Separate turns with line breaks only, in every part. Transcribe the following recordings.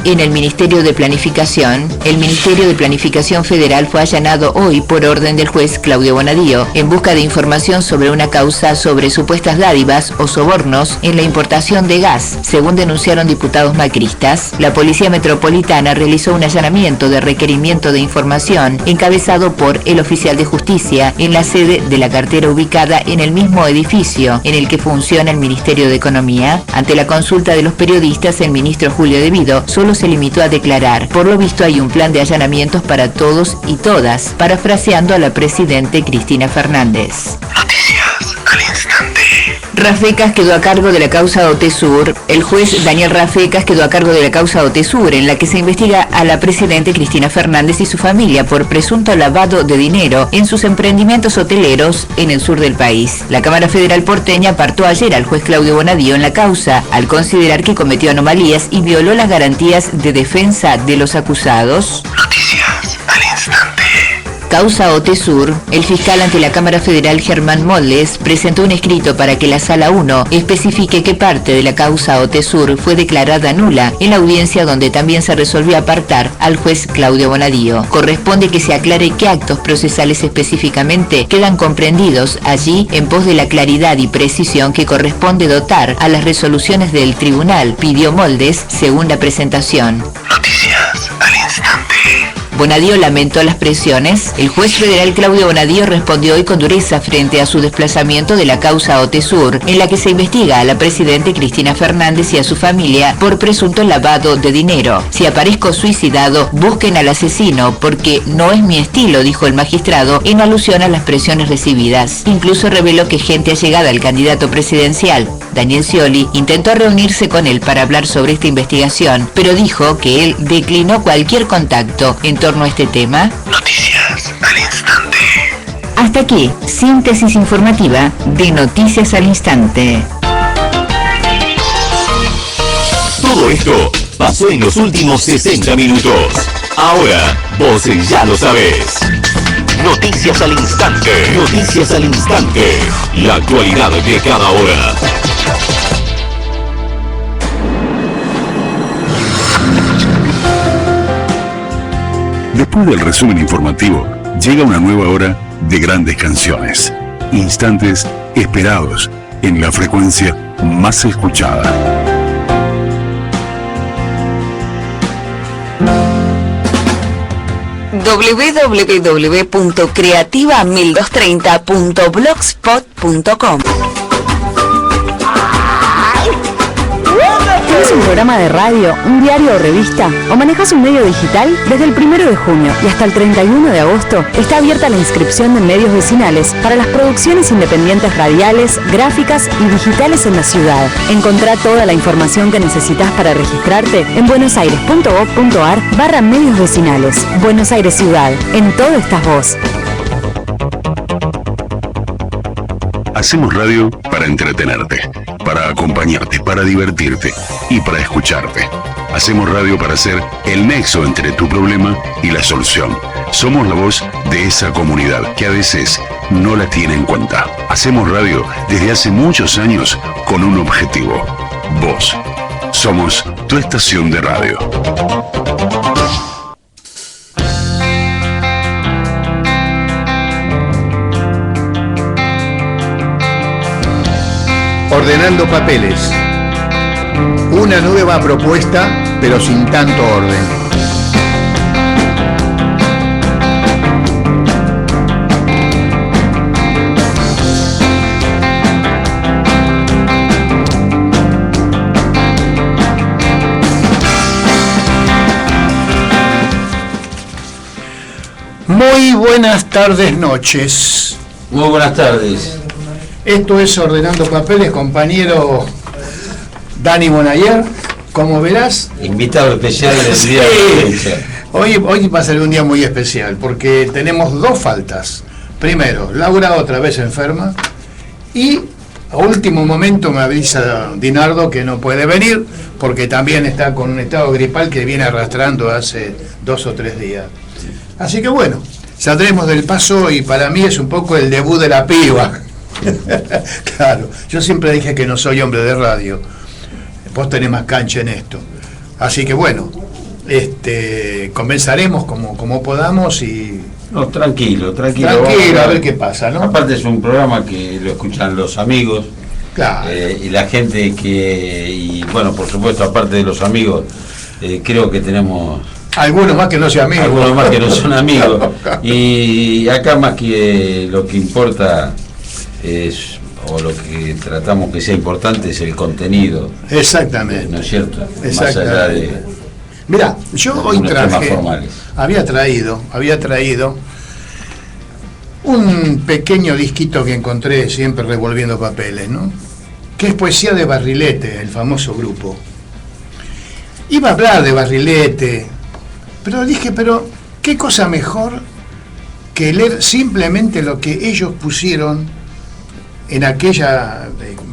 En el Ministerio de Planificación, el Ministerio de Planificación Federal fue allanado hoy por orden del juez Claudio Bonadío en busca de información sobre una causa sobre supuestas dádivas o sobornos en la importación de gas. Según denunciaron diputados macristas, la Policía Metropolitana realizó un allanamiento de requerimiento de información encabezado por el oficial de justicia en la sede de la cartera ubicada en el mismo edificio en el que funciona el Ministerio de Economía. Ante la consulta de los periodistas, el ministro Julio De Vido solo se limitó a declarar: por lo visto hay un plan de allanamientos para todos y todas, parafraseando a la presidente Cristina Fernández.
Noticias al instante.
Rafecas quedó a cargo de la causa OTESUR. El juez Daniel Rafecas quedó a cargo de la causa OTESUR, en la que se investiga a la presidente Cristina Fernández y su familia por presunto lavado de dinero en sus emprendimientos hoteleros en el sur del país. La Cámara Federal porteña apartó ayer al juez Claudio Bonadío en la causa, al considerar que cometió anomalías y violó las garantías de defensa de los acusados.
Noticias al instante.
Causa OTESUR. El fiscal ante la Cámara Federal, Germán Moldes, presentó un escrito para que la Sala 1 especifique qué parte de la causa OTESUR fue declarada nula en la audiencia donde también se resolvió apartar al juez Claudio Bonadío. Corresponde que se aclare qué actos procesales específicamente quedan comprendidos allí en pos de la claridad y precisión que corresponde dotar a las resoluciones del tribunal, pidió Moldes según la presentación.
Noticias al instante.
Bonadío lamentó las presiones. El juez federal Claudio Bonadío respondió hoy con dureza frente a su desplazamiento de la causa OTESUR, en la que se investiga a la presidente Cristina Fernández y a su familia por presunto lavado de dinero. Si aparezco suicidado, busquen al asesino, porque no es mi estilo, dijo el magistrado, en alusión a las presiones recibidas. Incluso reveló que gente allegada al candidato presidencial, Daniel Scioli, intentó reunirse con él para hablar sobre esta investigación, pero dijo que él declinó cualquier contacto en torno a este tema.
Noticias al instante.
Hasta aquí, síntesis informativa de Noticias al Instante.
Todo esto pasó en los últimos 60 minutos. Ahora, vos ya lo sabés. Noticias al instante. Noticias al instante. La actualidad de cada hora.
Después del resumen informativo, llega una nueva hora de grandes canciones. Instantes esperados en la frecuencia más escuchada.
www.creativa1230.blogspot.com. ¿Tienes un programa de radio, un diario o revista? ¿O manejas un medio digital? Desde el 1 de junio y hasta el 31 de agosto está abierta la inscripción de medios vecinales para las producciones independientes radiales, gráficas y digitales en la ciudad. Encontrá toda la información que necesitas para registrarte en buenosaires.gov.ar/medios vecinales. Buenos Aires Ciudad. En todo estás vos.
Hacemos radio para entretenerte, para acompañarte, para divertirte y para escucharte. Hacemos radio para ser el nexo entre tu problema y la solución. Somos la voz de esa comunidad que a veces no la tiene en cuenta. Hacemos radio desde hace muchos años con un objetivo. Vos. Somos tu estación de radio.
Ordenando papeles. Una nueva propuesta, pero sin tanto orden. Muy buenas tardes, noches.
Muy buenas tardes.
Esto es Ordenando Papeles, compañero Dani Bonayer. Como verás,
Invitado especial del día de la fecha.
Hoy va a ser un día muy especial porque tenemos dos faltas. Primero, Laura otra vez enferma y a último momento me avisa Dinardo que no puede venir porque también está con un estado gripal que viene arrastrando hace 2 o 3 días. Así que bueno, saldremos del paso y para mí es un poco el debut de la piba. Claro, yo siempre dije que no soy hombre de radio. Vos tenés más cancha en esto. Así que bueno, comenzaremos como podamos y...
No, tranquilo.
Tranquilo, a ver qué pasa, ¿no?
Aparte es un programa que lo escuchan los amigos.
Claro.
Y la gente y bueno, por supuesto, aparte de los amigos, creo que tenemos...
Algunos más que no sean amigos.
Algunos más que no son amigos. Y acá más que lo que importa es, o lo que tratamos que sea importante, es el contenido.
Exactamente.
¿No es cierto?
Exactamente.
Más allá de...
Mirá, yo hoy traje, había traído un pequeño disquito que encontré siempre revolviendo papeles, ¿no? Que es poesía de Barrilete, el famoso grupo. Iba a hablar de Barrilete, pero dije, ¿qué cosa mejor que leer simplemente lo que ellos pusieron en aquella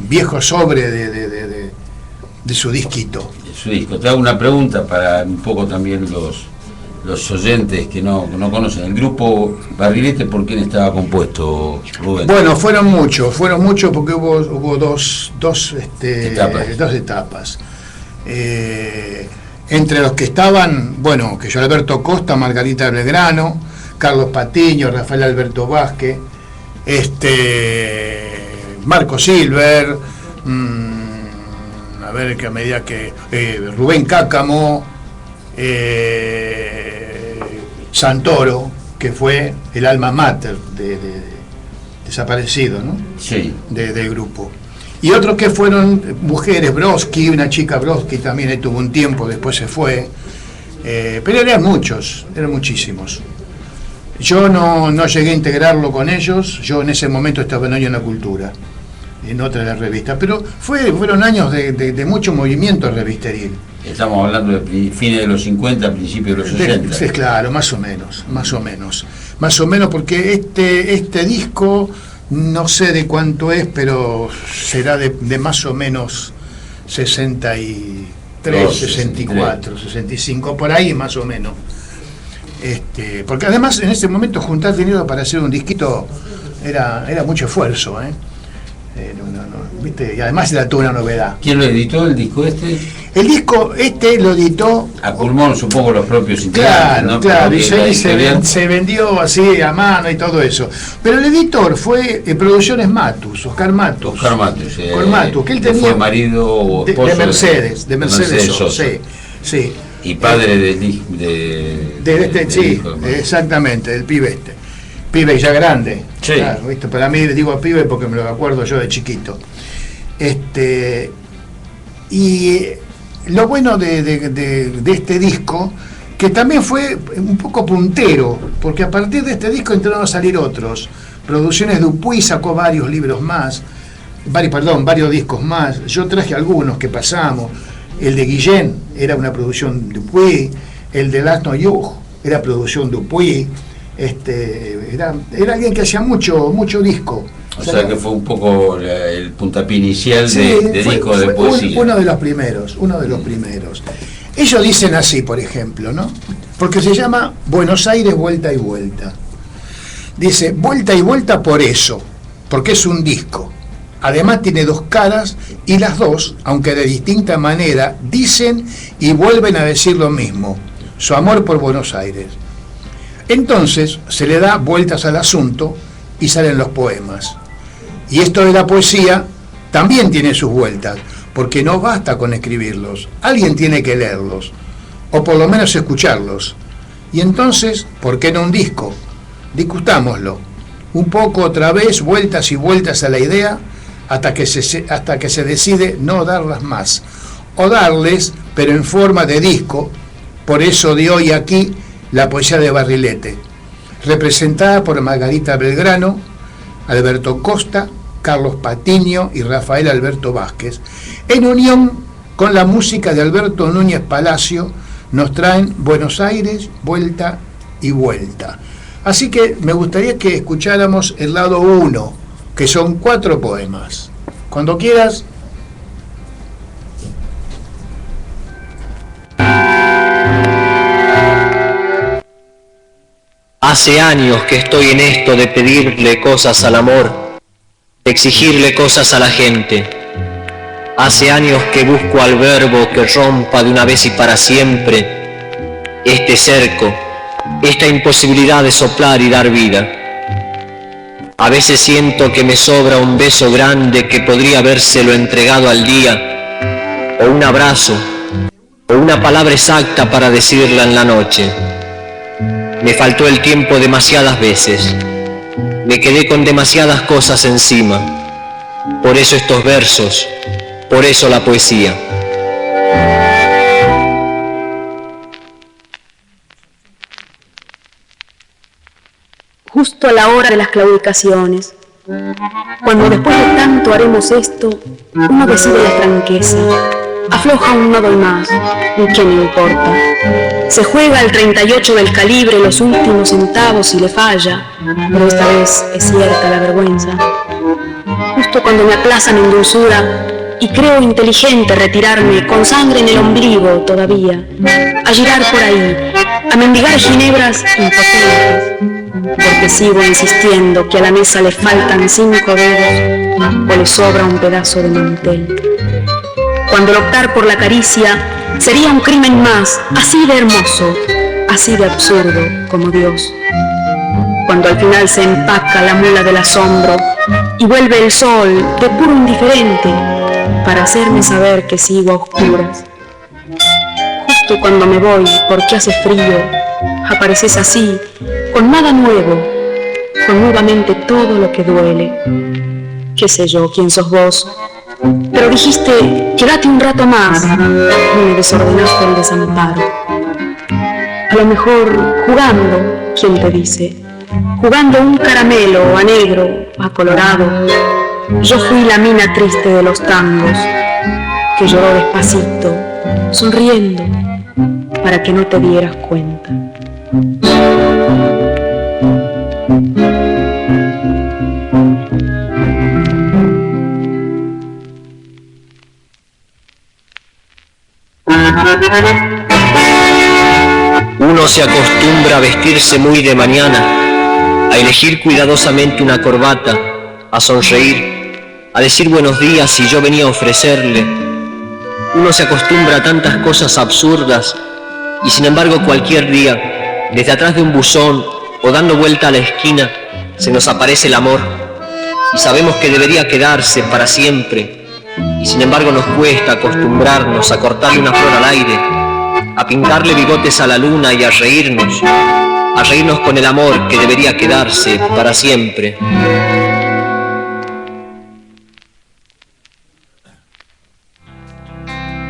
viejo sobre de su disquito?
Su disco. Te hago una pregunta para un poco también los oyentes que no conocen. El grupo Barrilete, ¿por quién estaba compuesto, Rubén?
Bueno, fueron muchos porque hubo dos etapas. Entre los que estaban, bueno, que yo Alberto Costa, Margarita Belgrano, Carlos Patiño, Rafael Alberto Vázquez, Marco Silver, a ver que a medida que Rubén Cácamo, Santoro, que fue el alma mater desaparecido, ¿no?
Sí.
Del grupo. Y otros que fueron mujeres, Brodsky, una chica Brodsky también ahí tuvo un tiempo, después se fue. Pero eran muchos, eran muchísimos. Yo no llegué a integrarlo con ellos, yo en ese momento estaba en Hoy en la Cultura, en otra de las revistas, pero fueron años de mucho movimiento revisteril.
Estamos hablando de fines de los 50, principios de los 60.
Sí, claro, más o menos, porque este disco, no sé de cuánto es, pero será de más o menos 63, 64, 65, por ahí más o menos. Porque además en ese momento juntar dinero para hacer un disquito era mucho esfuerzo, ¿viste? Y además era toda una novedad.
¿Quién lo editó el disco este?
El disco lo editó
a pulmón, supongo, los propios
integrantes,
¿no?
Claro, y se vendió así a mano y todo eso. Pero el editor fue Producciones Matus, Oscar Matus, que él tenía,
fue marido o esposo
de Mercedes Sosa, sí.
Y padre
sí, exactamente, del pibe pibe ya grande,
sí.
Claro, ¿viste? Para mí le digo pibe porque me lo acuerdo yo de chiquito. Y lo bueno de este disco, que también fue un poco puntero, porque a partir de este disco entraron a salir otros. Producciones Dupuy sacó varios libros más, varios discos más. Yo traje algunos que pasamos. El de Guillén era una producción Dupuy, el de Lasno Yug era producción Dupuy. Era alguien que hacía mucho disco.
O sea que fue un poco el puntapié inicial de disco de poesía.
Uno de los primeros. Ellos dicen así, por ejemplo, ¿no? Porque se llama Buenos Aires Vuelta y Vuelta. Dice, vuelta y vuelta por eso, porque es un disco. Además tiene dos caras y las dos, aunque de distinta manera, dicen y vuelven a decir lo mismo, su amor por Buenos Aires. Entonces se le da vueltas al asunto y salen los poemas. Y esto de la poesía también tiene sus vueltas, porque no basta con escribirlos, alguien tiene que leerlos, o por lo menos escucharlos. Y entonces, ¿por qué no un disco? Discutámoslo, un poco otra vez, vueltas y vueltas a la idea, hasta que se decide no darlas más, o darles, pero en forma de disco. Por eso de hoy aquí, la poesía de Barrilete, representada por Margarita Belgrano, Alberto Costa, Carlos Patiño y Rafael Alberto Vázquez, en unión con la música de Alberto Núñez Palacio, nos traen Buenos Aires, Vuelta y Vuelta. Así que me gustaría que escucháramos el lado 1, que son 4 poemas. Cuando quieras.
Hace años que estoy en esto de pedirle cosas al amor, de exigirle cosas a la gente. Hace años que busco al verbo que rompa de una vez y para siempre este cerco, esta imposibilidad de soplar y dar vida. A veces siento que me sobra un beso grande que podría habérselo entregado al día, o un abrazo, o una palabra exacta para decirla en la noche. Me faltó el tiempo demasiadas veces, me quedé con demasiadas cosas encima. Por eso estos versos, por eso la poesía.
Justo a la hora de las claudicaciones, cuando después de tanto haremos esto, uno decide la franqueza, afloja un nodo y más, ¿qué me importa? Se juega el 38 del calibre los últimos centavos y le falla, pero esta vez es cierta la vergüenza. Justo cuando me aplazan en dulzura y creo inteligente retirarme con sangre en el ombligo todavía, a girar por ahí, a mendigar ginebras impotentes, porque sigo insistiendo que a la mesa le faltan 5 dedos o le sobra un pedazo de mantel. Cuando el optar por la caricia sería un crimen más, así de hermoso, así de absurdo como Dios. Cuando al final se empaca la mula del asombro y vuelve el sol de puro indiferente para hacerme saber que sigo a oscuras. Justo cuando me voy porque hace frío, apareces así, con nada nuevo, con nuevamente todo lo que duele. Qué sé yo quién sos vos, pero dijiste, quédate un rato más, y me desordenaste el desamparo. A lo mejor jugando, ¿quién te dice? Jugando un caramelo a negro, a colorado, yo fui la mina triste de los tangos, que lloró despacito, sonriendo, para que no te dieras cuenta.
Uno se acostumbra a vestirse muy de mañana, a elegir cuidadosamente una corbata, a sonreír, a decir buenos días y yo venía a ofrecerle. Uno se acostumbra a tantas cosas absurdas y sin embargo cualquier día, desde atrás de un buzón o dando vuelta a la esquina, se nos aparece el amor y sabemos que debería quedarse para siempre y sin embargo nos cuesta acostumbrarnos a cortarle una flor al aire, a pintarle bigotes a la luna y a reírnos con el amor que debería quedarse para siempre.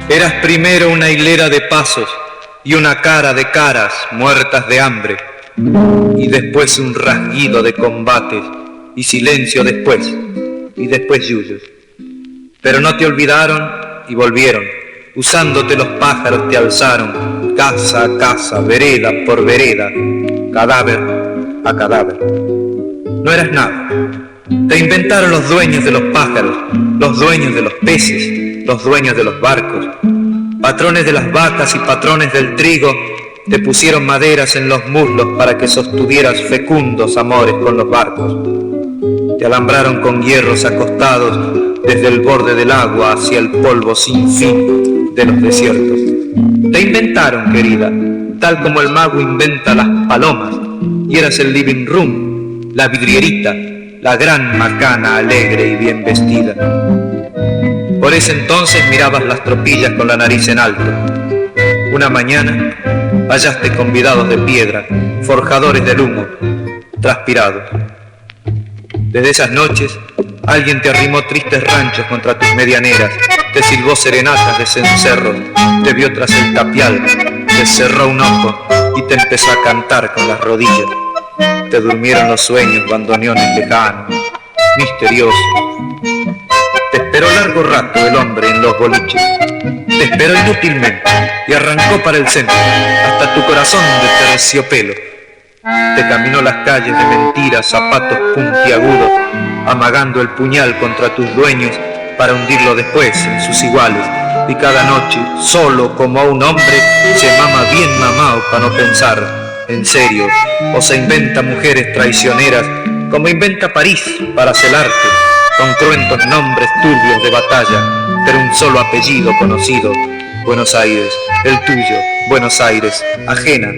Eras primero una hilera de pasos y una cara de caras muertas de hambre, y después un rasguido de combates y silencio después, y después yuyos. Pero no te olvidaron y volvieron, usándote los pájaros te alzaron, casa a casa, vereda por vereda, cadáver a cadáver. No eras nada. Te inventaron los dueños de los pájaros, los dueños de los peces, los dueños de los barcos. Patrones de las vacas y patrones del trigo, te pusieron maderas en los muslos para que sostuvieras fecundos amores con los barcos. Te alambraron con hierros acostados desde el borde del agua hacia el polvo sin fin de los desiertos. Te inventaron, querida, tal como el mago inventa las palomas, y eras el living room, la vidrierita, la gran macana alegre y bien vestida. Por ese entonces mirabas las tropillas con la nariz en alto. Una mañana hallaste convidados de piedra, forjadores del humo, transpirados. Desde esas noches alguien te arrimó tristes ranchos contra tus medianeras, te silbó serenatas de cencerros, te vio tras el tapial, te cerró un ojo y te empezó a cantar con las rodillas. Te durmieron los sueños, bandoneones lejanos, misteriosos. Te esperó largo rato el hombre en los boliches, te esperó inútilmente y arrancó para el centro, hasta tu corazón de terciopelo. Te caminó las calles de mentiras, zapatos puntiagudos, amagando el puñal contra tus dueños para hundirlo después en sus iguales. Y cada noche, solo como un hombre, se mama bien mamao para no pensar en serio, o se inventa mujeres traicioneras, como inventa París para celarte, con cruentos nombres turbios de batalla, pero un solo apellido conocido, Buenos Aires, el tuyo, Buenos Aires, ajena,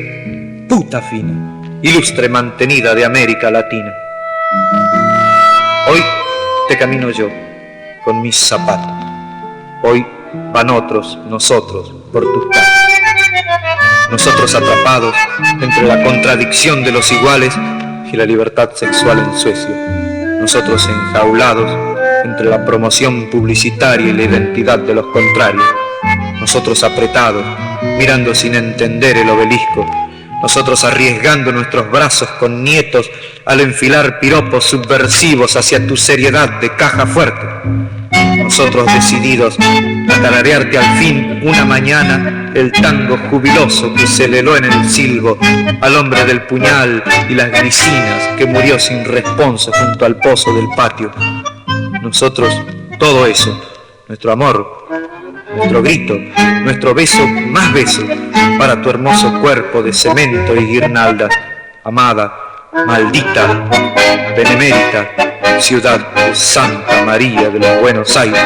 puta fina, ilustre mantenida de América Latina. Hoy te camino yo, con mis zapatos, hoy van otros, nosotros, por tus calles. Nosotros atrapados entre la contradicción de los iguales y la libertad sexual en Suecia. Nosotros enjaulados entre la promoción publicitaria y la identidad de los contrarios. Nosotros apretados, mirando sin entender el obelisco. Nosotros arriesgando nuestros brazos con nietos al enfilar piropos subversivos hacia tu seriedad de caja fuerte. Nosotros decididos a tararearte al fin una mañana el tango jubiloso que se le heló en el silbo al hombre del puñal y las glicinas que murió sin responso junto al pozo del patio. Nosotros, todo eso, nuestro amor, nuestro grito, nuestro beso más beso para tu hermoso cuerpo de cemento y guirnaldas, amada, maldita, benemérita, ciudad de Santa María de los Buenos Aires.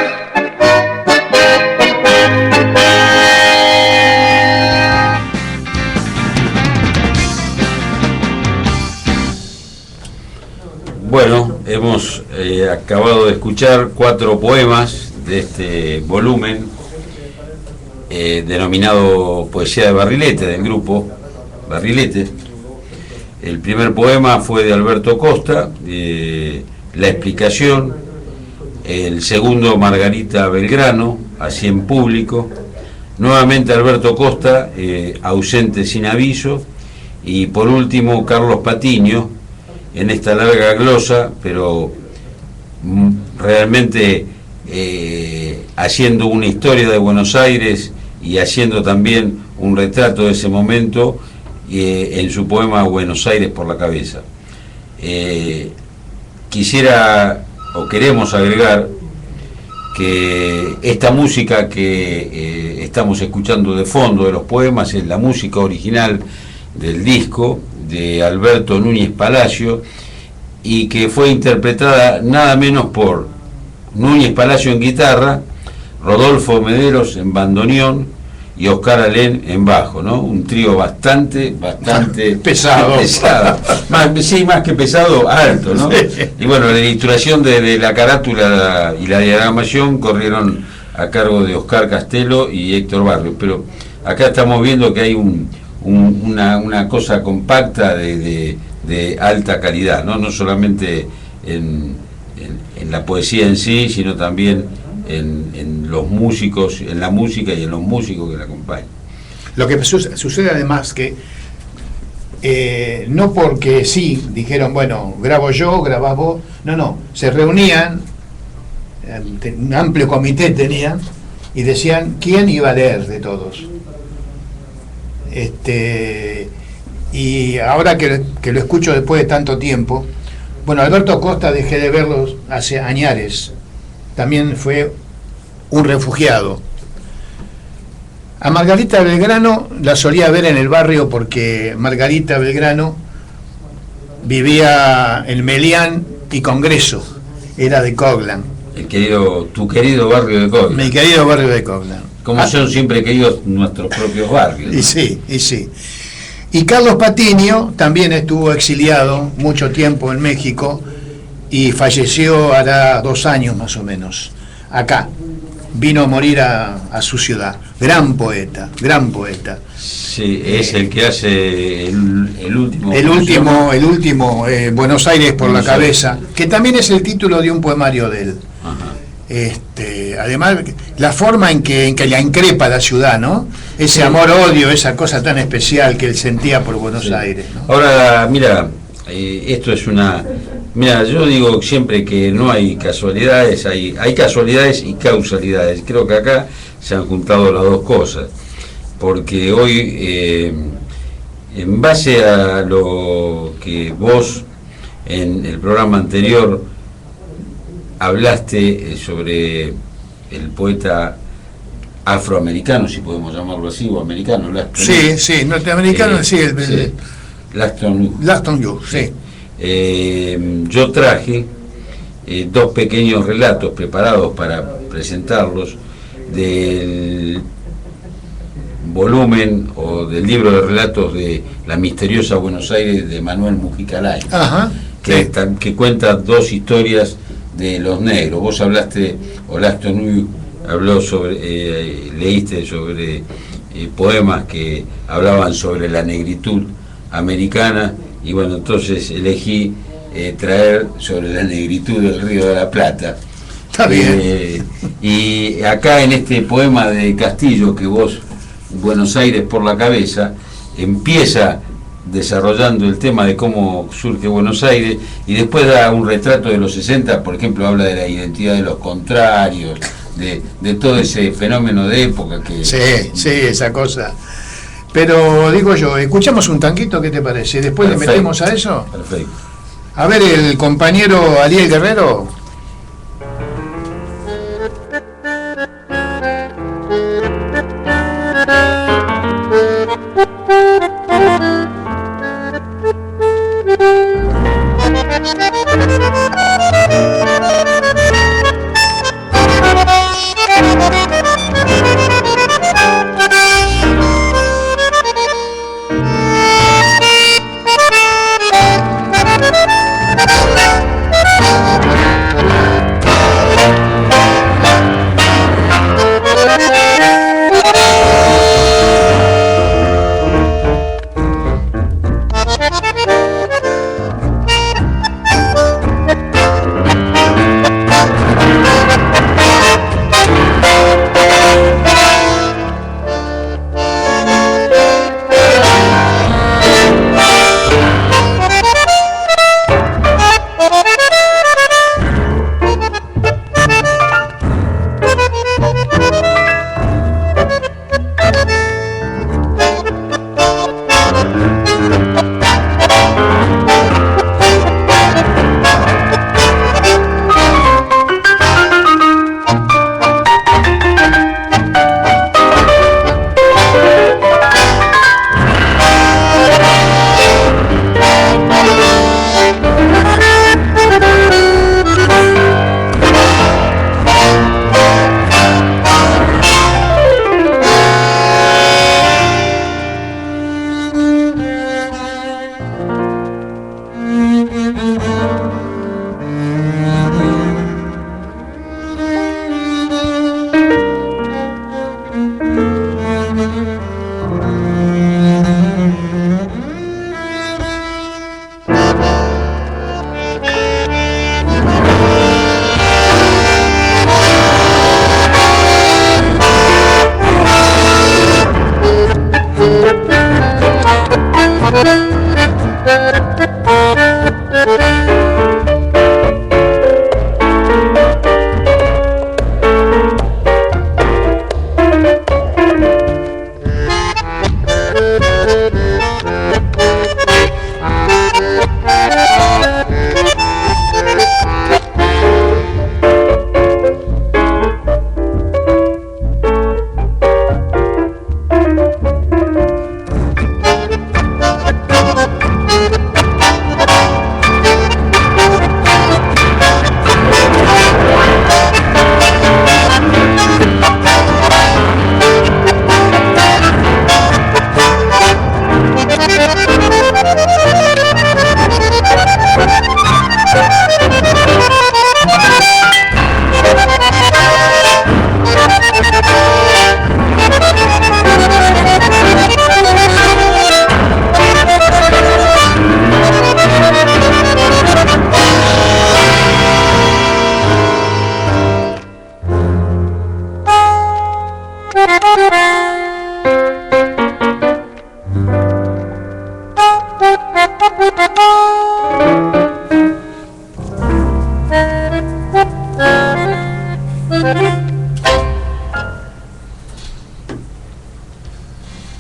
Bueno, hemos acabado de escuchar 4 poemas de este volumen denominado Poesía de Barrilete, del grupo Barrilete. El primer poema fue de Alberto Costa, La explicación. El segundo, Margarita Belgrano, Así en público. Nuevamente Alberto Costa, Ausente sin aviso. Y por último, Carlos Patiño, en esta larga glosa, pero realmente haciendo una historia de Buenos Aires y haciendo también un retrato de ese momento en su poema Buenos Aires por la cabeza. Quisiera o queremos agregar que esta música que estamos escuchando de fondo de los poemas es la música original del disco de Alberto Núñez Palacio, y que fue interpretada nada menos por Núñez Palacio en guitarra, Rodolfo Mederos en bandoneón y Oscar Alén en bajo, ¿no? Un trío bastante
pesado.
Más que pesado, alto, ¿no? Y bueno, la ilustración de la carátula y la diagramación corrieron a cargo de Oscar Castelo y Héctor Barrios, pero acá estamos viendo que hay una cosa compacta de alta calidad, no solamente en la poesía en sí, sino también en los músicos, en la música y en los músicos que la acompañan.
Lo que sucede además que no porque sí dijeron, bueno, grabo yo, grabás vos, no, se reunían, un amplio comité tenían, y decían quién iba a leer de todos. Y ahora que lo escucho después de tanto tiempo, bueno, Alberto Costa dejé de verlo hace añares, también fue un refugiado. A Margarita Belgrano la solía ver en el barrio porque Margarita Belgrano vivía en Melián y Congreso, era de Coglan.
Tu querido barrio de Coglan.
Mi querido barrio de Coglan.
Como son siempre queridos nuestros propios barrios, ¿no?
Y sí. Y Carlos Patiño también estuvo exiliado mucho tiempo en México y falleció hará 2 años más o menos. Acá vino a morir a su ciudad. Gran poeta.
Sí, es el que hace el último.
El último Buenos Aires por la cabeza, que también es el título de un poemario de él.
Ajá.
Además, la forma en que la increpa la ciudad, ¿no? Ese amor-odio, esa cosa tan especial que él sentía por Buenos Aires, ¿no?
Ahora, mira, esto es una... Mira, yo digo siempre que no hay casualidades, hay casualidades y causalidades. Creo que acá se han juntado las dos cosas, porque hoy, en base a lo que vos en el programa anterior hablaste sobre el poeta afroamericano, si podemos llamarlo así, o americano,
sí, norteamericano,
Langston Hughes.
Langston Hughes, sí.
Yo traje dos pequeños relatos preparados para presentarlos del volumen o del libro de relatos de La misteriosa Buenos Aires de Manuel Mujica Lainez, que cuenta dos historias de los negros. Vos hablaste, Olasto Nuy habló sobre, leíste sobre poemas que hablaban sobre la negritud americana, y bueno, entonces elegí traer sobre la negritud del Río de la Plata.
Está bien.
Y acá en este poema de Castillo, que vos, Buenos Aires por la cabeza, empieza desarrollando el tema de cómo surge Buenos Aires, y después da un retrato de los 60, por ejemplo, habla de la identidad de los contrarios, de todo ese fenómeno de época que...
Sí, esa cosa. Pero digo yo, escuchamos un tanguito, ¿qué te parece? Después
Perfecto.
le metemos a eso.
Perfecto.
A ver, el compañero Ariel Guerrero.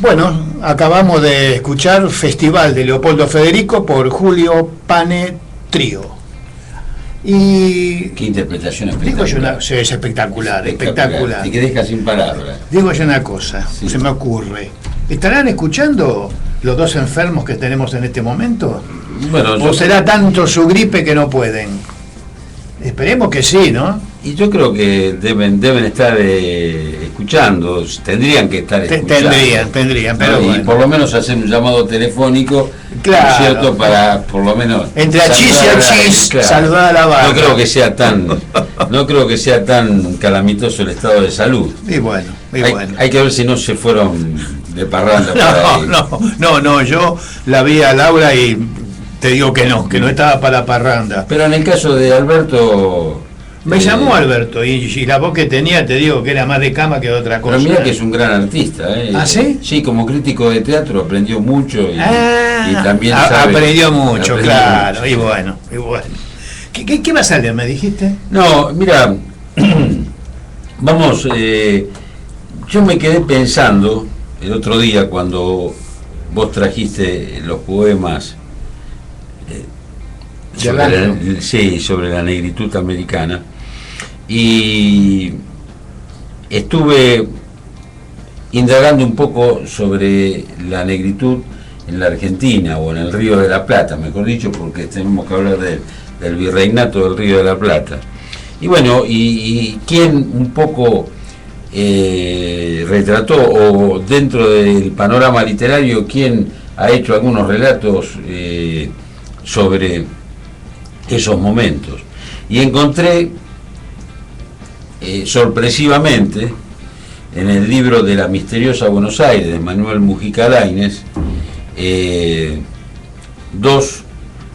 Bueno, acabamos de escuchar Festival de Leopoldo Federico por Julio Pane Trío. Y
qué interpretación
digo
espectacular.
yo sí, es espectacular.
Te quedas sin palabras.
Digo yo una cosa, se me ocurre. ¿Estarán escuchando los dos enfermos que tenemos en este momento?
Bueno,
¿O será tanto su gripe que no pueden? Esperemos que sí, ¿no?
Y yo creo que deben estar escuchando, tendrían que estar escuchando.
Tendrían,
¿no?
pero
Y
bueno.
por lo menos hacer un llamado telefónico,
Claro.
¿no es cierto? Para por lo menos
Entre achis y achis, saludar a la barra.
No creo que sea tan calamitoso el estado de salud.
Y bueno,
Hay que ver si no se fueron de parranda.
No, yo la vi a Laura y te digo que no estaba para parranda.
Pero en el caso de Alberto...
Me llamó Alberto y la voz que tenía, te digo que era más de cama que de otra cosa.
Pero mira que es un gran artista.
¿Ah, sí?
Sí, como crítico de teatro aprendió mucho y también sabe,
aprendió mucho,
aprendió
claro,
mucho.
y bueno. ¿Qué vas a leer, me dijiste?
No, mira, vamos, yo me quedé pensando el otro día cuando vos trajiste los poemas sobre la negritud americana, y estuve indagando un poco sobre la negritud en la Argentina, o en el Río de la Plata, mejor dicho, porque tenemos que hablar del virreinato del Río de la Plata. Y bueno, y quién un poco retrató, o dentro del panorama literario, quién ha hecho algunos relatos sobre esos momentos. Y encontré sorpresivamente en el libro de La misteriosa Buenos Aires de Manuel Mujica Lainez dos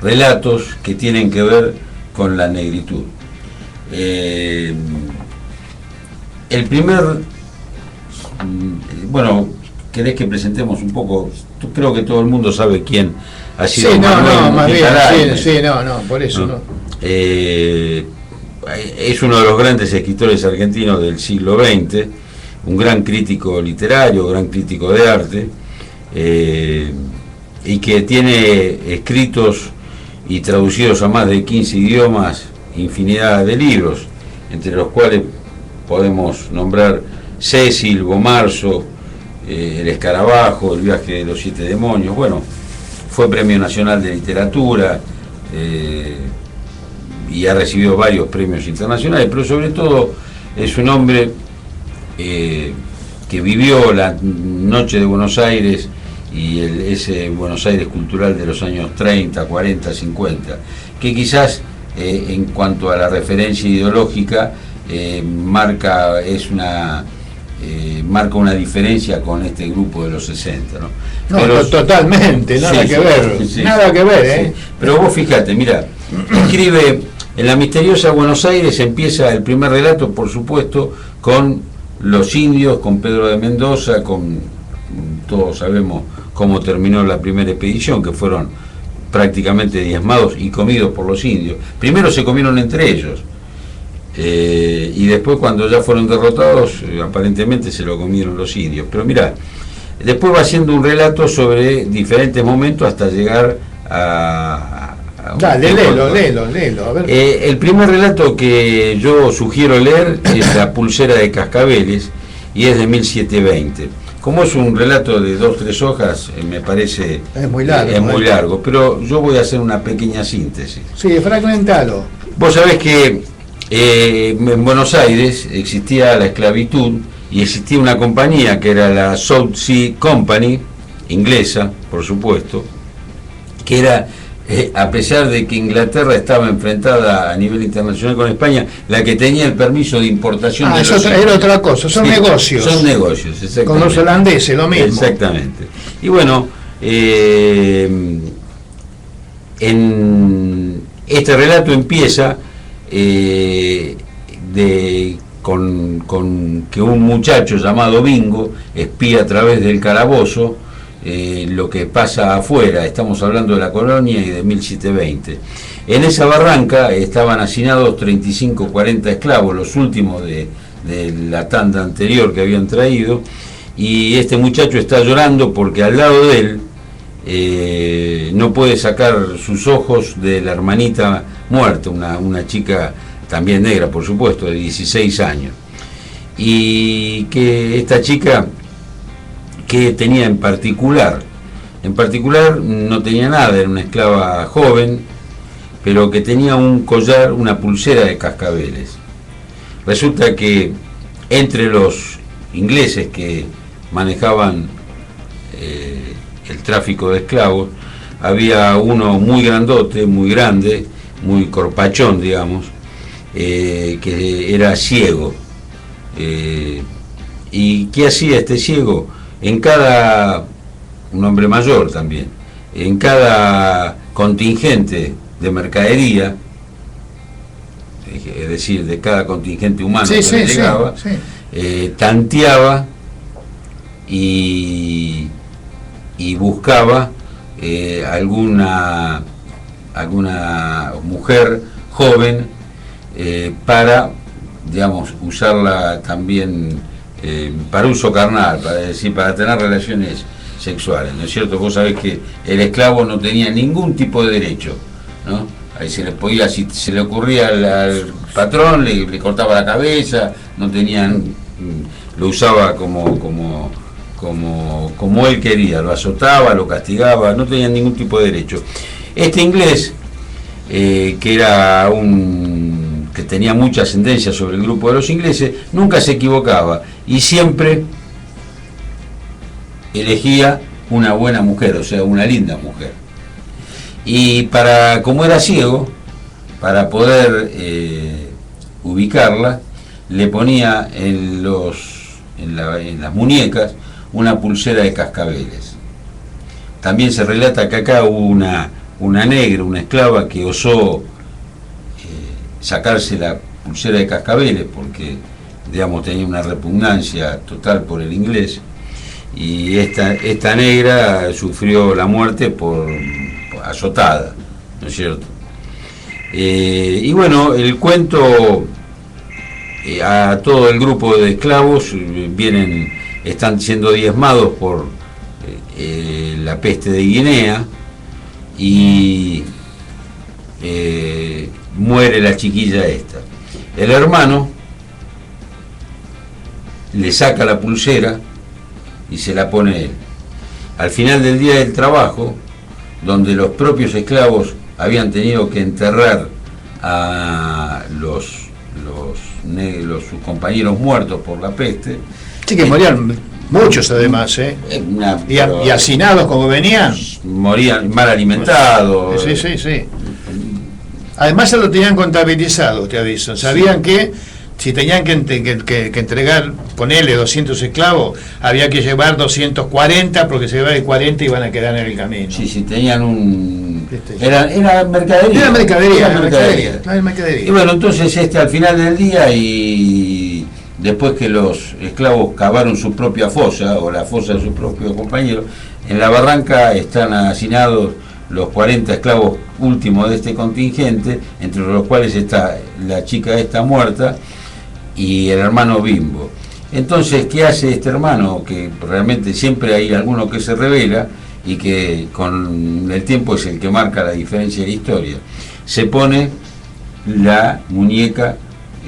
relatos que tienen que ver con la negritud. El primer, bueno, ¿querés que presentemos un poco? Creo que todo el mundo sabe quién ha sido.
Sí,
Manuel
más bien,
Mujica Lainez.
por eso no.
Es uno de los grandes escritores argentinos del siglo XX, un gran crítico literario, gran crítico de arte, y que tiene escritos y traducidos a más de 15 idiomas infinidad de libros, entre los cuales podemos nombrar Cecil, Bomarzo, El Escarabajo, El viaje de los 7 demonios. Bueno, fue Premio Nacional de Literatura, y ha recibido varios premios internacionales, pero sobre todo es un hombre que vivió la noche de Buenos Aires y ese Buenos Aires cultural de los años 30, 40, 50, que quizás en cuanto a la referencia ideológica marca una diferencia con este grupo de los 60, ¿no?
No,
pero,
totalmente, nada que ver.
Sí. Pero vos fíjate, mira, escribe en La misteriosa Buenos Aires, empieza el primer relato, por supuesto, con los indios, con Pedro de Mendoza, todos sabemos cómo terminó la primera expedición, que fueron prácticamente diezmados y comidos por los indios. Primero se comieron entre ellos, y después, cuando ya fueron derrotados, aparentemente se lo comieron los indios. Pero mirá, después va haciendo un relato sobre diferentes momentos hasta llegar a
Dale, léelo, a ver.
El primer relato que yo sugiero leer es La pulsera de Cascabeles, y es de 1720. Como es un relato de 2-3 hojas, me parece
es muy largo,
pero yo voy a hacer una pequeña síntesis.
Sí, fragmentalo.
Vos sabés que en Buenos Aires existía la esclavitud, y existía una compañía que era la South Sea Company, inglesa, por supuesto, que era, a pesar de que Inglaterra estaba enfrentada a nivel internacional con España, la que tenía el permiso de importación de los
era otra cosa, son negocios.
Son negocios, exactamente.
Con los holandeses, lo mismo.
Exactamente. Y bueno, en este relato empieza con que un muchacho llamado Bingo espía a través del calabozo lo que pasa afuera. Estamos hablando de la colonia y de 1720. En esa barranca estaban hacinados 35-40 esclavos, los últimos de la tanda anterior que habían traído, y este muchacho está llorando porque al lado de él no puede sacar sus ojos de la hermanita muerta, una chica también negra, por supuesto, de 16 años. Y que esta chica, que tenía en particular no tenía nada, era una esclava joven, pero que tenía un collar, una pulsera de cascabeles. Resulta que entre los ingleses que manejaban el tráfico de esclavos, había uno muy grandote, muy grande, muy corpachón, digamos, que era ciego. ¿Y qué hacía este ciego? Un hombre mayor también, en cada contingente de mercadería, es decir, de cada contingente humano que llegaba, tanteaba y buscaba alguna mujer joven para, digamos, usarla también para uso carnal, para tener relaciones sexuales, ¿no es cierto? Vos sabés que el esclavo no tenía ningún tipo de derecho, ¿no? Ahí se le podía, si se le ocurría al patrón, le cortaba la cabeza, no tenían, lo usaba como él quería, lo azotaba, lo castigaba, no tenía ningún tipo de derecho. Este inglés, que era que tenía mucha ascendencia sobre el grupo de los ingleses, nunca se equivocaba y siempre elegía una buena mujer, o sea, una linda mujer. Y como era ciego, para poder ubicarla, le ponía en las muñecas una pulsera de cascabeles. También se relata que acá hubo una negra, una esclava, que osó sacarse la pulsera de cascabeles porque, digamos, tenía una repugnancia total por el inglés, y esta negra sufrió la muerte por azotada, ¿no es cierto? Y bueno, el cuento, a todo el grupo de esclavos están siendo diezmados por la peste de Guinea, y muere la chiquilla esta. El hermano le saca la pulsera y se la pone él. Al final del día del trabajo, donde los propios esclavos habían tenido que enterrar a sus compañeros muertos por la peste.
Sí, que morían muchos además, y hacinados como venían.
Morían mal alimentados.
Sí. Además se lo tenían contabilizado, te aviso. Sabían que si tenían que entregar, ponerle 200 esclavos, había que llevar 240, porque se llevaba de 40 y iban a quedar en el camino.
Sí, tenían Era mercadería.
Era mercadería.
Y bueno, entonces al final del día, y después que los esclavos cavaron su propia fosa, o la fosa de sus propios compañeros, en la barranca están hacinados los 40 esclavos últimos de este contingente, entre los cuales está la chica esta muerta y el hermano Bimbo. Entonces, ¿qué hace este hermano? Que realmente siempre hay alguno que se revela y que con el tiempo es el que marca la diferencia de la historia. Se pone la muñeca,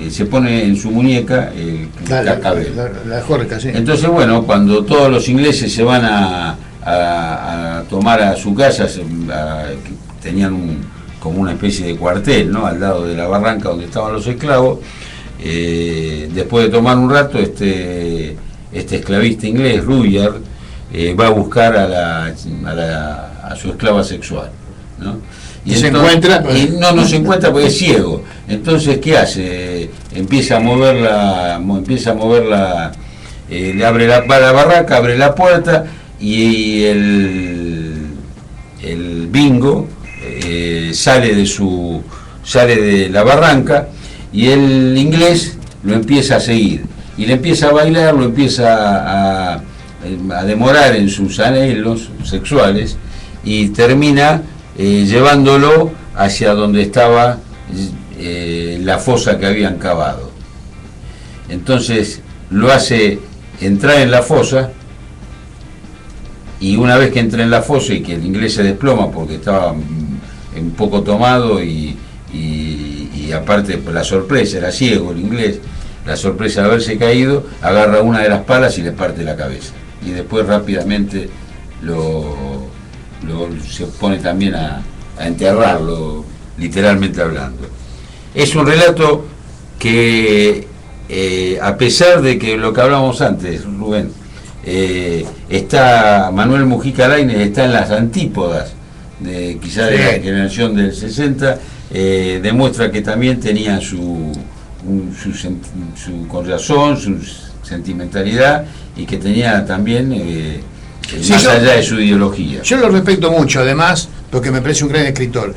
se pone en su muñeca el cascabel.
La jorca, sí.
Entonces, bueno, cuando todos los ingleses se van a tomar a su casa, tenían como una especie de cuartel, ¿no?, al lado de la barranca donde estaban los esclavos. Después de tomar un rato, este esclavista inglés, Rudyard, va a buscar a su esclava sexual, ¿no?
Y se encuentra.
No se encuentra porque es ciego. Entonces, ¿qué hace? Empieza a moverla, le abre la barraca, abre la puerta, y el Bingo sale de la barranca, y el inglés lo empieza a seguir y le empieza a bailar, lo empieza a demorar en sus anhelos sexuales, y termina llevándolo hacia donde estaba la fosa que habían cavado. Entonces lo hace entrar en la fosa, y una vez que entra en la fosa y que el inglés se desploma porque estaba un poco tomado, y aparte la sorpresa, era ciego el inglés, la sorpresa de haberse caído, agarra una de las palas y le parte la cabeza, y después rápidamente se pone también a enterrarlo literalmente hablando. Es un relato que, a pesar de que lo que hablábamos antes, Rubén, está Manuel Mujica Lainez está en las antípodas de quizá de la generación del 60, demuestra que también tenía su corazón, su sentimentalidad, y que tenía también más allá de su ideología.
Yo lo respeto mucho, además, porque me parece un gran escritor.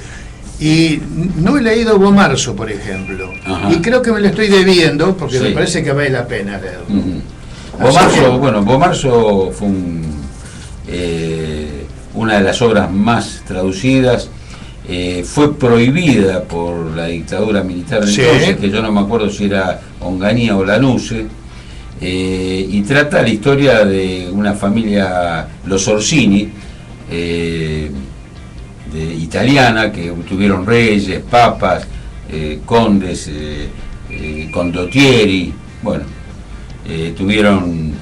Y no he leído Bomarzo, por ejemplo. Ajá. Y creo que me lo estoy debiendo, porque me parece que vale la pena leerlo.
Bomarzo fue una de las obras más traducidas. Fue prohibida por la dictadura militar entonces, que yo no me acuerdo si era Onganía o Lanuse, y trata la historia de una familia, los Orsini, italiana, que tuvieron reyes, papas, condes, condottieri, bueno, tuvieron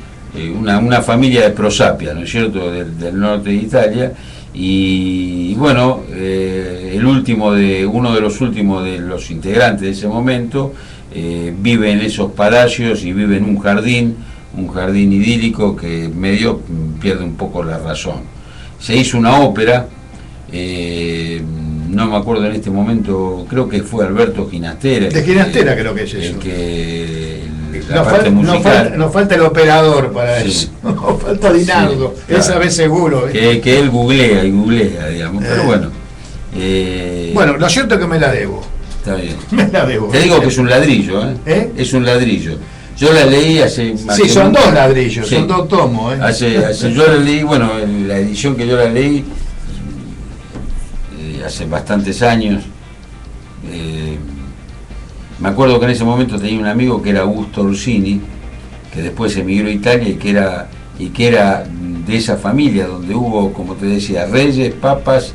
una familia de prosapia, ¿no es cierto?, del norte de Italia. Y bueno, uno de los últimos de los integrantes de ese momento vive en esos palacios y vive en un jardín idílico que medio pierde un poco la razón. Se hizo una ópera, no me acuerdo en este momento, creo que fue Alberto Ginastera.
De Ginastera creo que es eso. Nos falta el operador para eso. Nos falta Dinardo, claro. Esa vez seguro.
Que él googlea, digamos. Pero bueno.
Bueno, lo cierto es que me la debo.
Está bien.
Me la debo.
Te digo que es un ladrillo, Es un ladrillo. Yo la leí hace...
Sí, son dos ladrillos, son dos tomos,
yo la leí, bueno, en la edición que yo la leí hace bastantes años. Me acuerdo que en ese momento tenía un amigo que era Augusto Orsini, que después emigró a Italia y que era de esa familia donde hubo, como te decía, reyes, papas,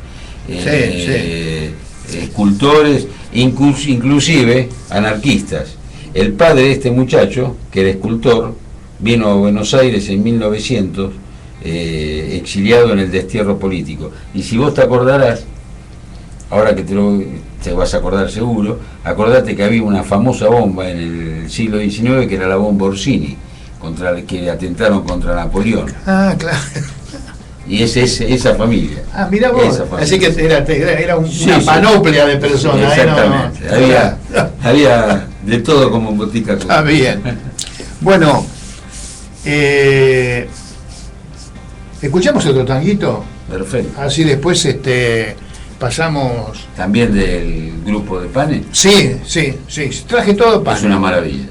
escultores, inclusive anarquistas. El padre de este muchacho, que era escultor, vino a Buenos Aires en 1900, exiliado en el destierro político. Y si vos te acordarás, ahora que te vas a acordar seguro, acordate que había una famosa bomba en el siglo XIX que era la bomba Orsini, que atentaron contra Napoleón.
Ah, claro.
Y es esa familia.
Ah, mira vos. Así que era una panoplia de personas.
Exactamente. Había de todo como en botica.
Ah, bien. Bueno, escuchamos otro tanguito.
Perfecto.
Así después pasamos.
¿También del grupo de Pane?
Sí. Traje todo Pane.
Es una maravilla.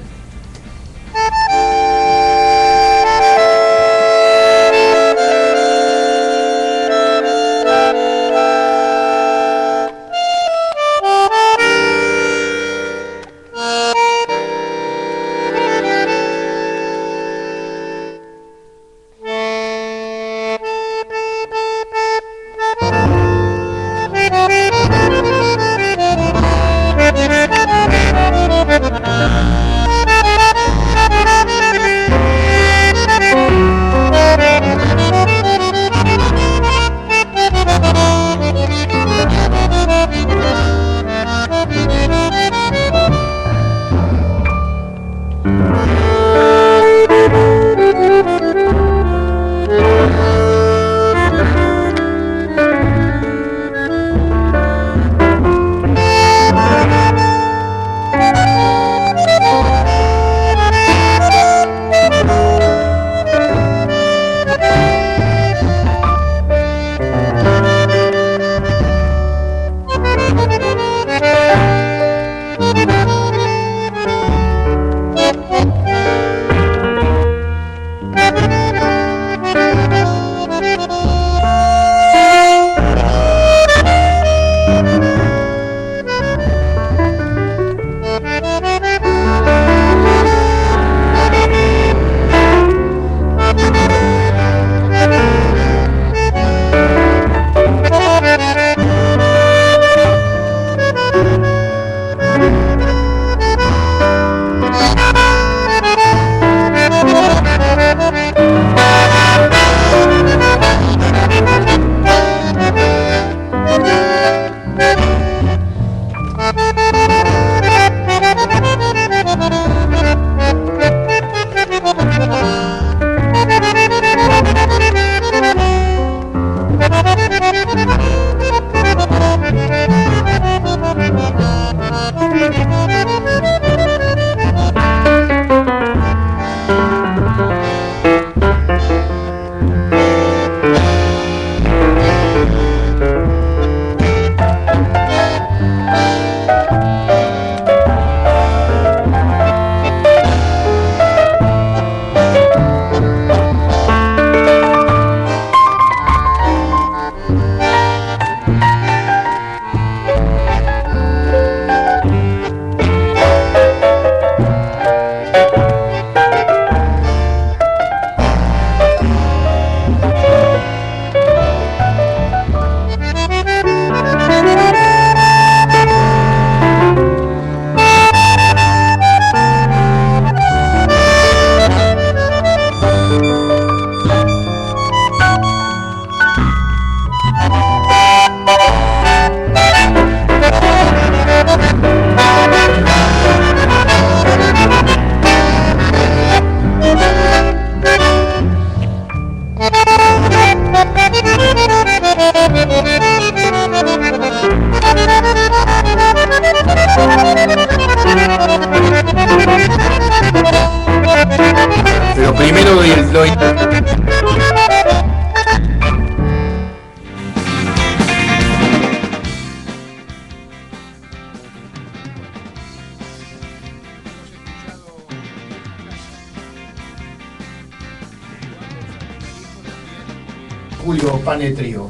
Panetrio.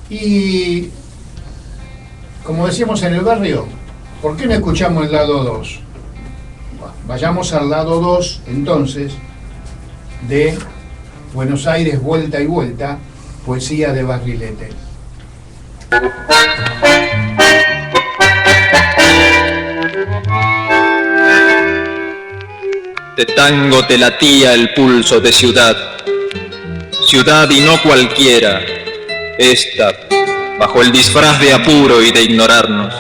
Y como decíamos en el barrio, ¿por qué no escuchamos el lado 2? Vayamos al lado 2 entonces de Buenos Aires vuelta y vuelta, poesía de Barrilete.
De tango te latía el pulso de ciudad, ciudad y no cualquiera, esta, bajo el disfraz de apuro y de ignorarnos.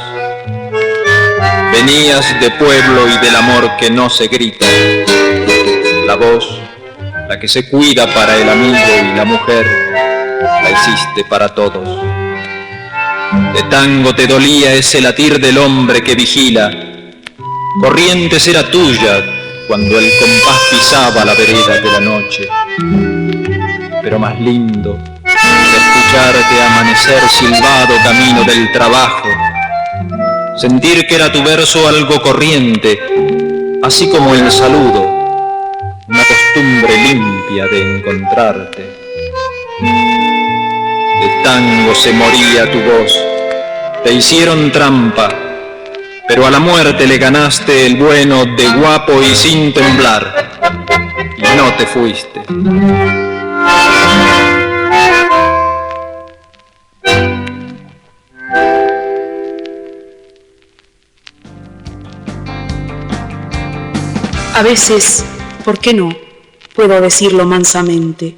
Venías de pueblo y del amor que no se grita, la voz, la que se cuida para el amigo y la mujer, la hiciste para todos. De tango te dolía ese latir del hombre que vigila, Corrientes era tuya cuando el compás pisaba la vereda de la noche, pero más lindo era escucharte amanecer silbado camino del trabajo, sentir que era tu verso algo corriente, así como el saludo, una costumbre limpia de encontrarte. De tango se moría tu voz, te hicieron trampa, pero a la muerte le ganaste el bueno de guapo y sin temblar, y no te fuiste.
A veces, ¿por qué no? Puedo decirlo mansamente.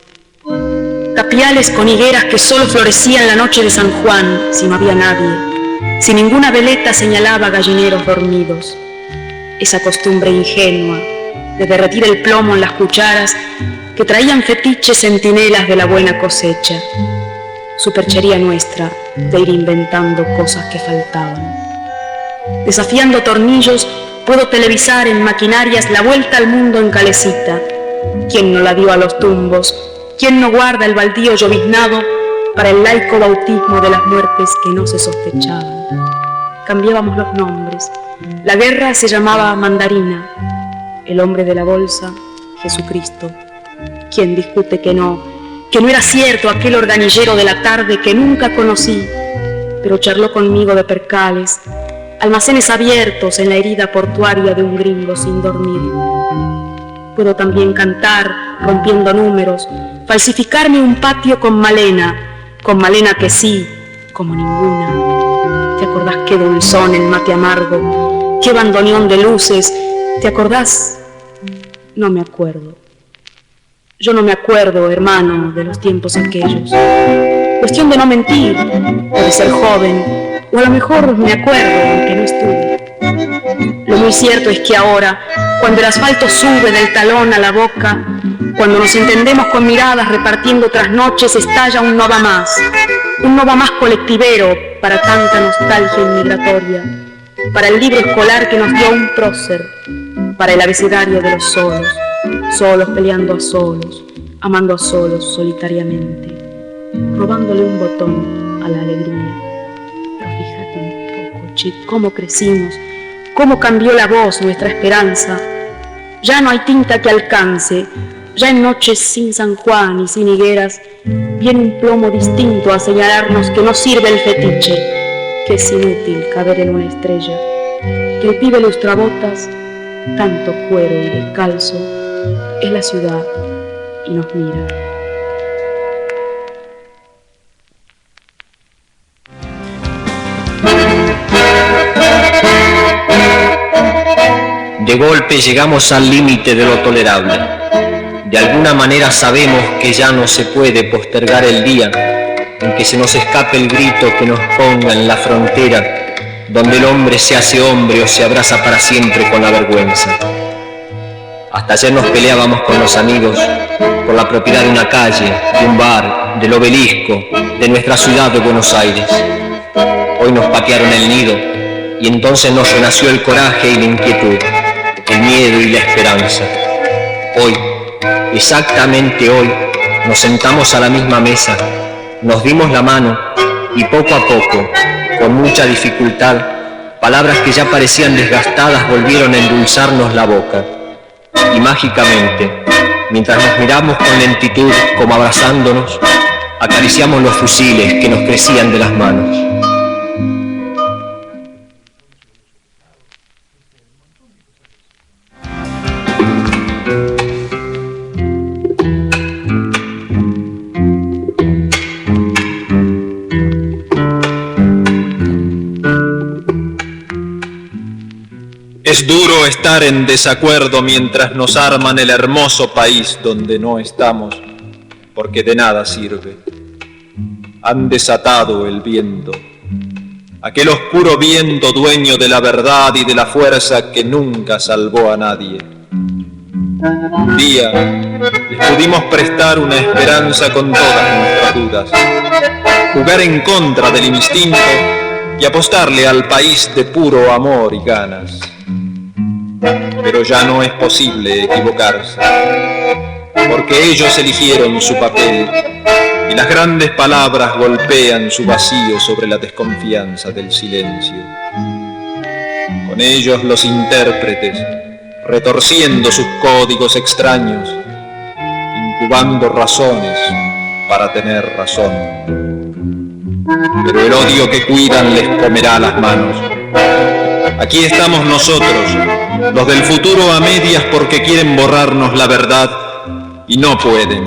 Tapiales con higueras que solo florecían la noche de San Juan, si no había nadie. Si ninguna veleta señalaba gallineros dormidos. Esa costumbre ingenua de derretir el plomo en las cucharas que traían fetiches centinelas de la buena cosecha. Superchería nuestra de ir inventando cosas que faltaban. Desafiando tornillos, puedo televisar en maquinarias la vuelta al mundo en calecita. ¿Quién no la dio a los tumbos? ¿Quién no guarda el baldío lloviznado para el laico bautismo de las muertes que no se sospechaban? Cambiábamos los nombres. La guerra se llamaba Mandarina, el hombre de la bolsa, Jesucristo. ¿Quién discute que no era cierto aquel organillero de la tarde que nunca conocí, pero charló conmigo de percales, almacenes abiertos en la herida portuaria de un gringo sin dormir? Puedo también cantar, rompiendo números, falsificarme un patio con Malena que sí, como ninguna. ¿Te acordás qué dulzón el mate amargo? ¿Qué bandoneón de luces? ¿Te acordás? No me acuerdo. Yo no me acuerdo, hermano, de los tiempos aquellos. Cuestión de no mentir, o de ser joven, o a lo mejor me acuerdo, aunque no estuve. Lo muy cierto es que ahora, cuando el asfalto sube del talón a la boca, cuando nos entendemos con miradas repartiendo trasnoches, estalla un no va más colectivero para tanta nostalgia inmigratoria, para el libro escolar que nos dio un prócer, para el abecedario de los solos, solos peleando a solos, amando a solos solitariamente, robándole un botón a la alegría. Pero fíjate un poco, che, cómo crecimos, cómo cambió la voz, nuestra esperanza. Ya no hay tinta que alcance, ya en noches sin San Juan y sin higueras, viene un plomo distinto a señalarnos que no sirve el fetiche, que es inútil caber en una estrella, que el pibe lustrabotas, tanto cuero y descalzo, es la ciudad y nos mira.
De golpe llegamos al límite de lo tolerable. De alguna manera sabemos que ya no se puede postergar el día en que se nos escape el grito que nos ponga en la frontera donde el hombre se hace hombre o se abraza para siempre con la vergüenza. Hasta ayer nos peleábamos con los amigos por la propiedad de una calle, de un bar, del obelisco, de nuestra ciudad de Buenos Aires. Hoy nos patearon el nido y entonces nos renació el coraje y la inquietud, el miedo y la esperanza. Hoy, exactamente hoy, nos sentamos a la misma mesa, nos dimos la mano y poco a poco, con mucha dificultad, palabras que ya parecían desgastadas volvieron a endulzarnos la boca. Y mágicamente, Mientras nos miramos con lentitud, como abrazándonos, acariciamos los fusiles que nos crecían de las manos.
Es duro estar en desacuerdo mientras nos arman el hermoso país donde no estamos, porque de nada sirve. Han desatado el viento, aquel oscuro viento dueño de la verdad y de la fuerza que nunca salvó a nadie. Un día les pudimos prestar una esperanza con todas nuestras dudas, jugar en contra del instinto y apostarle al país de puro amor y ganas. Pero ya no es posible equivocarse, porque ellos eligieron su papel y las grandes palabras golpean su vacío sobre la desconfianza del silencio. Con ellos los intérpretes, retorciendo sus códigos extraños, incubando razones para tener razón. Pero el odio que cuidan les comerá las manos. Aquí estamos nosotros, los del futuro a medias porque quieren borrarnos la verdad y no pueden.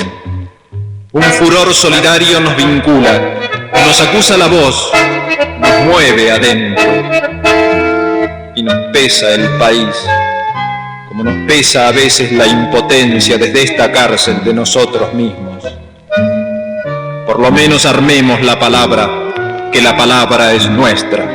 Un furor solidario nos vincula, nos acusa la voz, nos mueve adentro y nos pesa el país, como nos pesa a veces la impotencia desde esta cárcel de nosotros mismos. Por lo menos armemos la palabra, que la palabra es nuestra.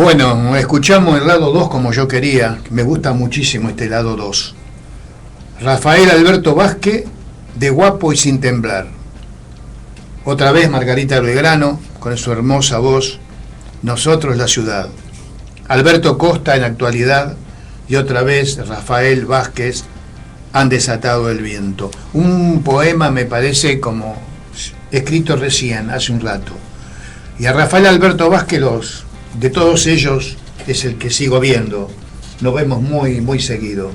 Bueno, escuchamos el lado 2 como yo quería. Me gusta muchísimo este lado 2. Rafael Alberto Vázquez, de Guapo y sin temblar. Otra vez Margarita Belgrano, con su hermosa voz, Nosotros la ciudad. Alberto Costa en Actualidad, y otra vez Rafael Vázquez, Han desatado el viento. Un poema, me parece, como escrito recién, hace un rato. Y a Rafael Alberto Vázquez, de todos ellos, es el que sigo viendo. Lo vemos muy, muy seguido.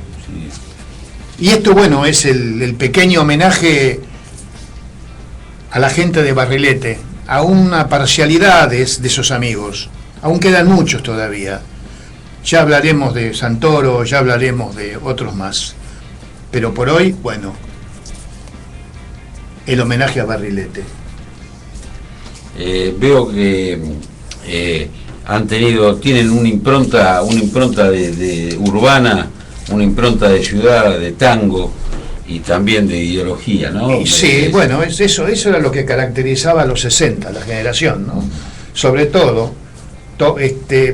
Y esto, bueno, es el pequeño homenaje a la gente de Barrilete, a una parcialidad de esos amigos. Aún quedan muchos todavía. Ya hablaremos de Santoro, ya hablaremos de otros más. Pero por hoy, bueno, el homenaje a Barrilete.
Veo que tienen una impronta de urbana, una impronta de ciudad, de tango y también de ideología, ¿no?
Sí, bueno, eso era lo que caracterizaba a los 60, la generación, ¿no? Sobre todo,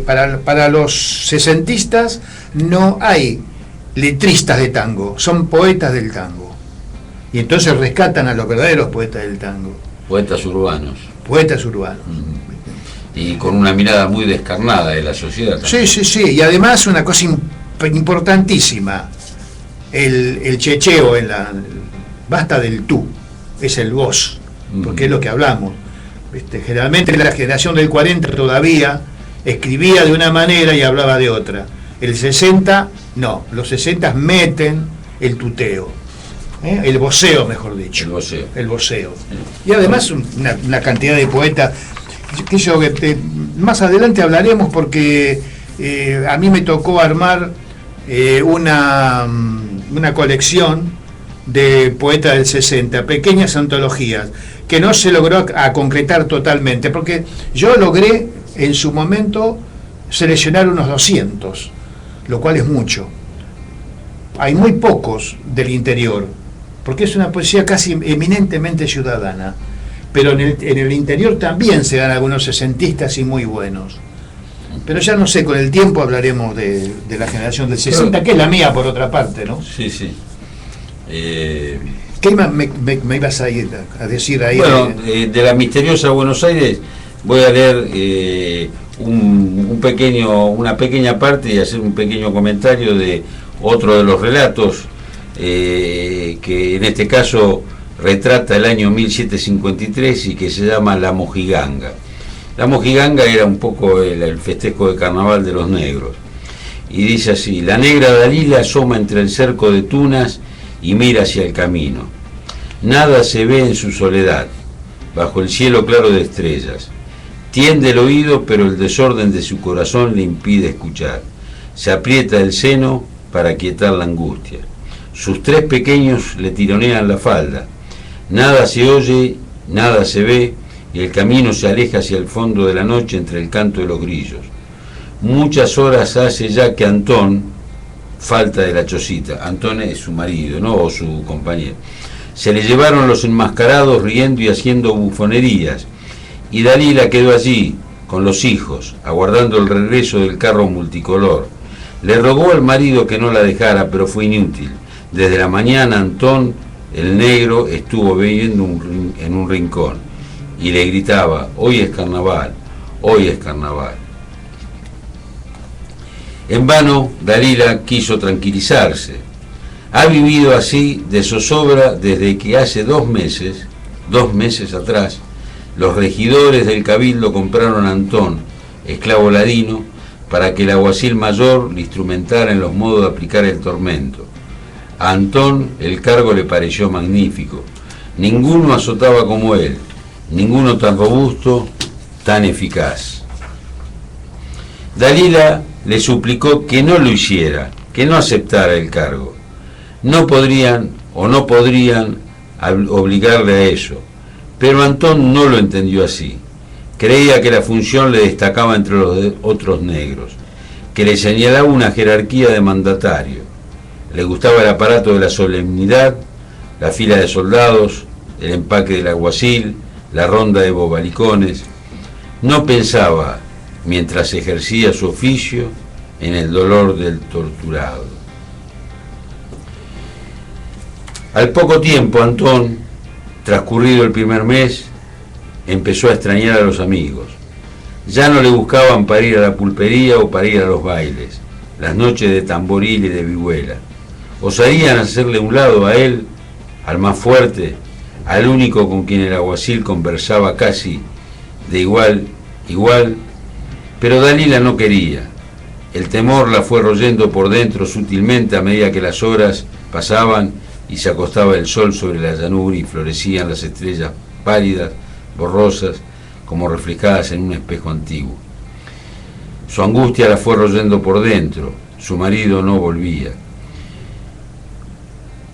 para los sesentistas no hay letristas de tango, son poetas del tango. Y entonces rescatan a los verdaderos poetas del tango.
Poetas urbanos.
Poetas urbanos.
Y con una mirada muy descarnada de la sociedad también.
Sí, y además una cosa importantísima, el checheo basta del tú, es el vos, porque es lo que hablamos. Generalmente la generación del 40 todavía escribía de una manera y hablaba de otra. El 60, no, los 60 meten el tuteo, el voceo, mejor dicho. El voceo. Y además una cantidad de poetas, más adelante hablaremos porque a mí me tocó armar una colección de poetas del 60, pequeñas antologías, que no se logró a concretar totalmente, porque yo logré en su momento seleccionar unos 200, lo cual es mucho. Hay muy pocos del interior, porque es una poesía casi eminentemente ciudadana, pero en el interior también se dan algunos sesentistas y muy buenos. Pero ya no sé, con el tiempo hablaremos de la generación del 60, que es la mía por otra parte, ¿no?
Sí.
¿Qué me ibas a ir a decir ahí?
Bueno, de la misteriosa Buenos Aires voy a leer una pequeña parte y hacer un pequeño comentario de otro de los relatos que en este caso retrata el año 1753 y que se llama La Mojiganga. La Mojiganga era un poco el festejo de carnaval de los negros. Y dice así: la negra Dalila asoma entre el cerco de tunas y mira hacia el camino. Nada se ve en su soledad, bajo el cielo claro de estrellas. Tiende el oído, pero el desorden de su corazón le impide escuchar. Se aprieta el seno para quietar la angustia. Sus 3 pequeños le tironean la falda. Nada se oye, nada se ve, y el camino se aleja hacia el fondo de la noche entre el canto de los grillos. Muchas horas hace ya que Antón falta de la chocita. Antón es su marido, ¿no? O su compañero. Se le llevaron los enmascarados riendo y haciendo bufonerías, y Dalila quedó allí con los hijos, aguardando el regreso del carro multicolor. Le rogó al marido que no la dejara, pero fue inútil. Desde la mañana Antón, el negro, estuvo bebiendo en un rincón y le gritaba: hoy es carnaval, hoy es carnaval. En vano Dalila quiso tranquilizarse. Ha vivido así de zozobra desde que hace 2 meses atrás, los regidores del cabildo compraron a Antón, esclavo ladino, para que el alguacil mayor le instrumentara en los modos de aplicar el tormento. A Antón el cargo le pareció magnífico. Ninguno azotaba como él, ninguno tan robusto, tan eficaz. Dalila le suplicó que no lo hiciera, que no aceptara el cargo. No podrían obligarle a eso, pero Antón no lo entendió así. Creía que la función le destacaba entre los otros negros, que le señalaba una jerarquía de mandatario. Le gustaba el aparato de la solemnidad, la fila de soldados, el empaque del alguacil, la ronda de bobalicones. No pensaba, mientras ejercía su oficio, en el dolor del torturado. Al poco tiempo, Antón, transcurrido el primer mes, empezó a extrañar a los amigos. Ya no le buscaban para ir a la pulpería o para ir a los bailes, las noches de tamboril y de vihuela. Osarían hacerle un lado a él, al más fuerte, al único con quien el alguacil conversaba casi de igual, pero Dalila no quería. El temor la fue royendo por dentro sutilmente a medida que las horas pasaban y se acostaba el sol sobre la llanura y florecían las estrellas pálidas, borrosas, como reflejadas en un espejo antiguo. Su angustia la fue royendo por dentro, su marido no volvía.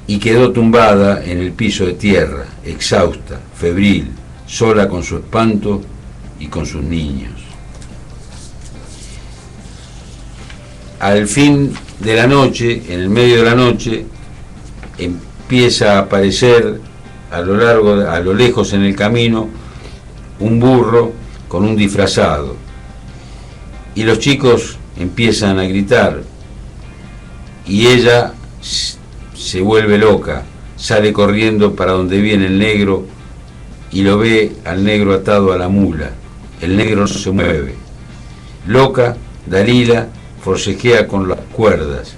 Y quedó tumbada en el piso de tierra, exhausta, febril, sola con su espanto y con sus niños. Al fin de la noche, en el medio de la noche, empieza a aparecer a lo lejos en el camino un burro con un disfrazado, y los chicos empiezan a gritar, y ella se vuelve loca, sale corriendo para donde viene el negro y lo ve al negro atado a la mula. El negro no se mueve. Loca, Dalila forcejea con las cuerdas,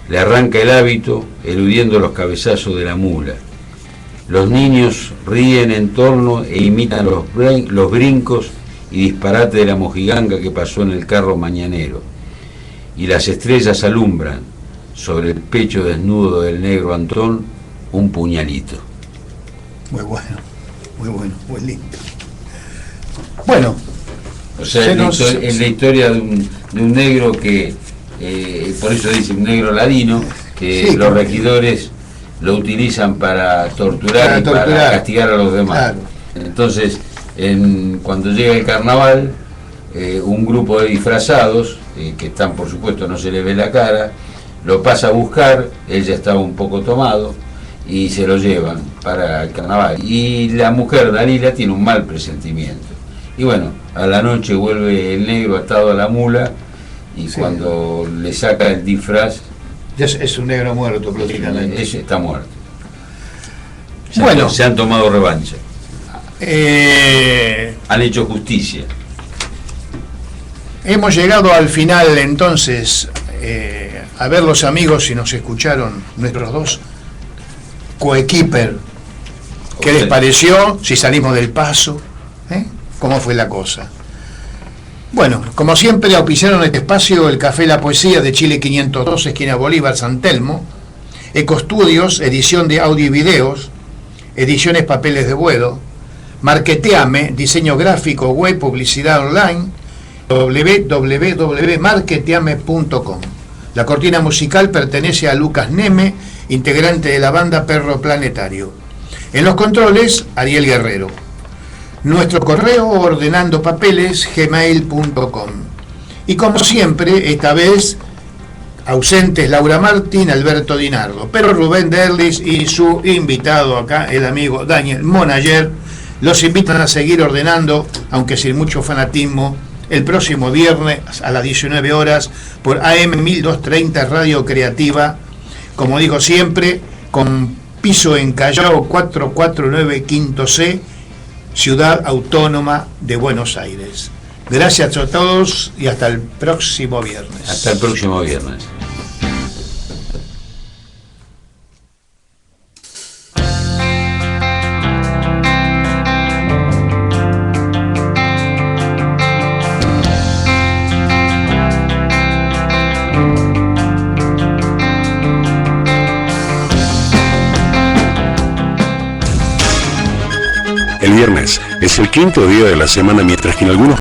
le arranca el hábito eludiendo los cabezazos de la mula. Los niños ríen en torno e imitan los brincos y disparates de la mojiganga que pasó en el carro mañanero, y las estrellas alumbran sobre el pecho desnudo del negro Antón un puñalito.
Muy bueno, muy lindo. Bueno,
o sea, es la historia de un negro que, por eso dice un negro ladino, que sí, los regidores lo utilizan para torturar para castigar a los demás. Claro. Entonces, cuando llega el carnaval, un grupo de disfrazados, que están, por supuesto, no se le ve la cara, lo pasa a buscar, él ya estaba un poco tomado, y se lo llevan para el carnaval. Y la mujer, Dalila, tiene un mal presentimiento. Y bueno, a la noche vuelve el negro atado a la mula, y sí, cuando le saca el disfraz...
Ya es un negro muerto prácticamente.
Ese está muerto.
Bueno,
se han tomado revancha. Han hecho justicia.
Hemos llegado al final entonces a ver los amigos si nos escucharon, nuestros dos coequiper. ¿Qué les pareció? Si salimos del paso, ¿cómo fue la cosa? Bueno, como siempre auspiciaron este espacio el Café La Poesía de Chile 502, esquina Bolívar, San Telmo, Ecostudios, edición de audio y videos, Ediciones Papeles de Buedo, Marketeame, diseño gráfico, web, publicidad online, www.marketeame.com. La cortina musical pertenece a Lucas Neme, integrante de la banda Perro Planetario. En los controles, Ariel Guerrero. Nuestro correo ordenandopapeles@gmail.com. Y como siempre, esta vez ausentes Laura Martín, Alberto Dinardo, pero Rubén Derlis y su invitado acá, el amigo Daniel Monayer, los invitan a seguir ordenando, aunque sin mucho fanatismo, el próximo viernes a las 19 horas por AM 1230 Radio Creativa, como digo siempre, con piso en Callao 449 Quinto C, Ciudad Autónoma de Buenos Aires. Gracias a todos y hasta el próximo viernes.
Hasta el próximo viernes.
El viernes es el quinto día de la semana, mientras que en algunos